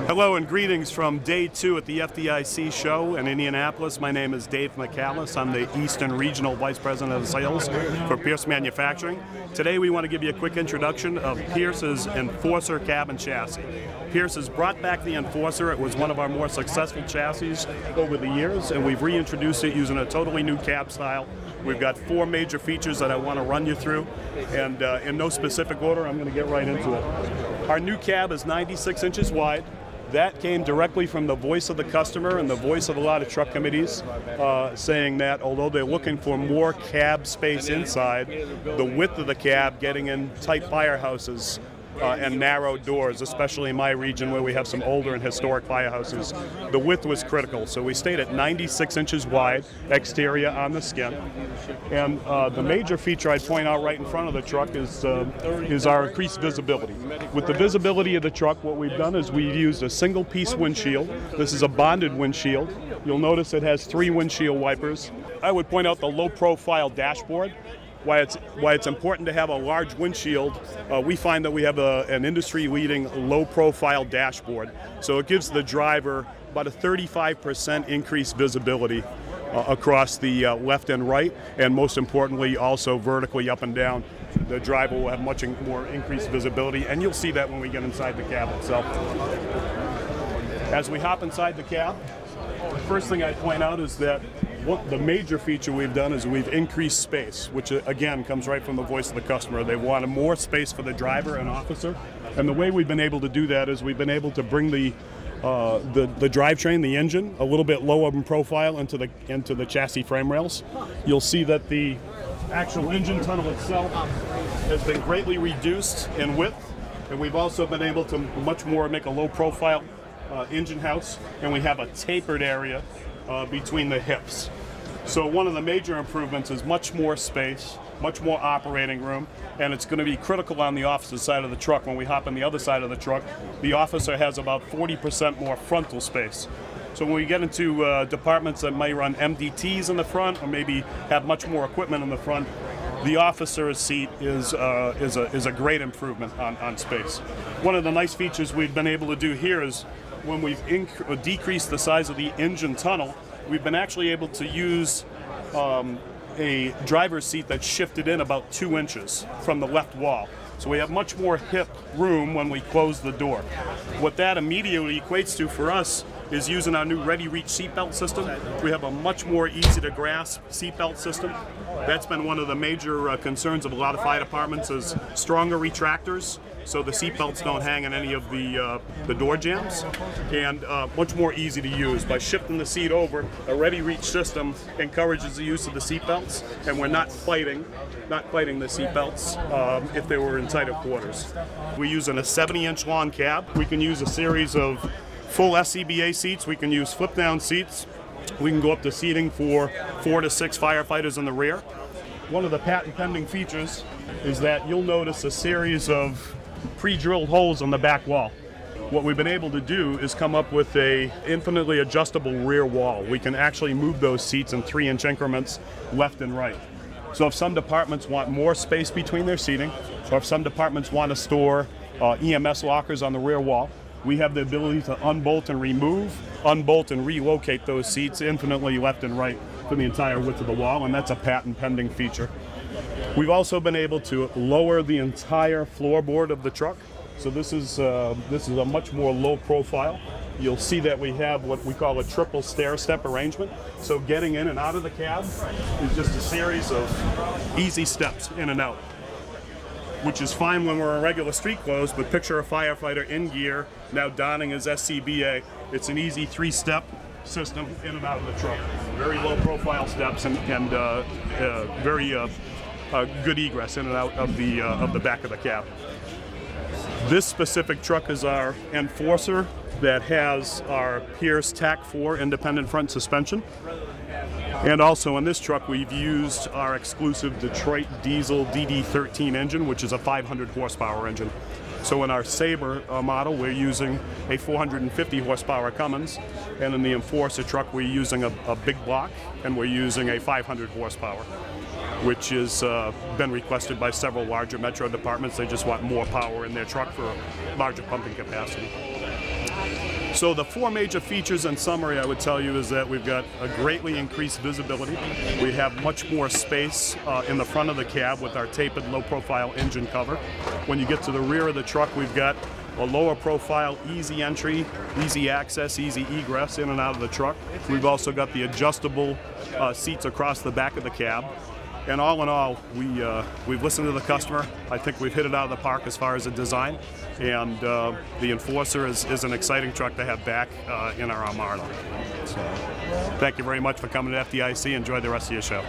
Hello and greetings from day 2 at the FDIC show in Indianapolis. My name is Dave McAlice. I'm the Eastern Regional Vice President of Sales for Pierce Manufacturing. Today we want to give you a quick introduction of Pierce's Enforcer cab and chassis. Pierce has brought back the Enforcer. It was one of our more successful chassis over the years, and we've reintroduced it using a totally new cab style. We've got 4 major features that I want to run you through, and in no specific order, I'm going to get right into it. Our new cab is 96 inches wide. That came directly from the voice of the customer and the voice of a lot of truck committees, saying that although they're looking for more cab space inside, the width of the cab getting in tight firehouses and narrow doors, especially in my region where we have some older and historic firehouses, the width was critical. So we stayed at 96 inches wide, exterior on the skin. And the major feature I'd point out right in front of the truck is our increased visibility. With the visibility of the truck, what we've done is we've used a single piece windshield. This is a bonded windshield. You'll notice it has 3 windshield wipers. I would point out the low profile dashboard. Why it's important to have a large windshield. We find that we have an industry-leading low-profile dashboard, so it gives the driver about a 35% increased visibility across the left and right, and most importantly, also vertically up and down. The driver will have much more increased visibility, and you'll see that when we get inside the cab itself. As we hop inside the cab, the first thing I'd point out is that the major feature we've done is we've increased space, which again comes right from the voice of the customer. They wanted more space for the driver and officer, and the way we've been able to do that is we've been able to bring the drivetrain, the engine, a little bit lower in profile into the chassis frame rails. You'll see that the actual engine tunnel itself has been greatly reduced in width, and we've also been able to much more make a low profile engine house, and we have a tapered area between the hips. So one of the major improvements is much more space, much more operating room, and it's going to be critical on the officer's side of the truck. When we hop on the other side of the truck, the officer has about 40% more frontal space. So when we get into departments that may run MDTs in the front or maybe have much more equipment in the front, the officer's seat is a great improvement on space. One of the nice features we've been able to do here is when we've decreased the size of the engine tunnel, we've been actually able to use a driver's seat that's shifted in about 2 inches from the left wall. So we have much more hip room when we close the door. What that immediately equates to for us is using our new Ready Reach seatbelt system. We have a much more easy to grasp seatbelt system. That's been one of the major concerns of a lot of fire departments is stronger retractors, so the seatbelts don't hang in any of the door jambs, and much more easy to use. By shifting the seat over, a Ready Reach system encourages the use of the seatbelts, and we're not fighting the seatbelts if they were in tighter quarters. We're using a 70-inch long cab. We can use a series of full SCBA seats. We can use flip-down seats. We can go up to seating for 4 to 6 firefighters in the rear. One of the patent-pending features is that you'll notice a series of pre-drilled holes on the back wall. What we've been able to do is come up with a infinitely adjustable rear wall. We can actually move those seats in 3-inch increments left and right. So if some departments want more space between their seating, or if some departments want to store EMS lockers on the rear wall, we have the ability to unbolt and remove, unbolt and relocate those seats infinitely left and right for the entire width of the wall, and that's a patent-pending feature. We've also been able to lower the entire floorboard of the truck, so this is a much more low profile. You'll see that we have what we call a triple stair step arrangement, so getting in and out of the cab is just a series of easy steps in and out, which is fine when we're in regular street clothes, but picture a firefighter in gear, now donning his SCBA. It's an easy 3-step system in and out of the truck. Very low profile steps and very good egress in and out of the back of the cab. This specific truck is our Enforcer that has our Pierce TAC 4 independent front suspension. And also in this truck we've used our exclusive Detroit diesel DD13 engine, which is a 500 horsepower engine. So in our Sabre model we're using a 450 horsepower Cummins, and in the Enforcer truck we're using a big block and we're using a 500 horsepower. which has been requested by several larger metro departments. They just want more power in their truck for larger pumping capacity. So the four major features in summary I would tell you is that we've got a greatly increased visibility. We have much more space in the front of the cab with our tapered low-profile engine cover. When you get to the rear of the truck, we've got a lower profile, easy entry, easy access, easy egress in and out of the truck. We've also got the adjustable seats across the back of the cab. And all in all, we've listened to the customer. I think we've hit it out of the park as far as the design. And the Enforcer is an exciting truck to have back in our armada. So, thank you very much for coming to FDIC. Enjoy the rest of your show.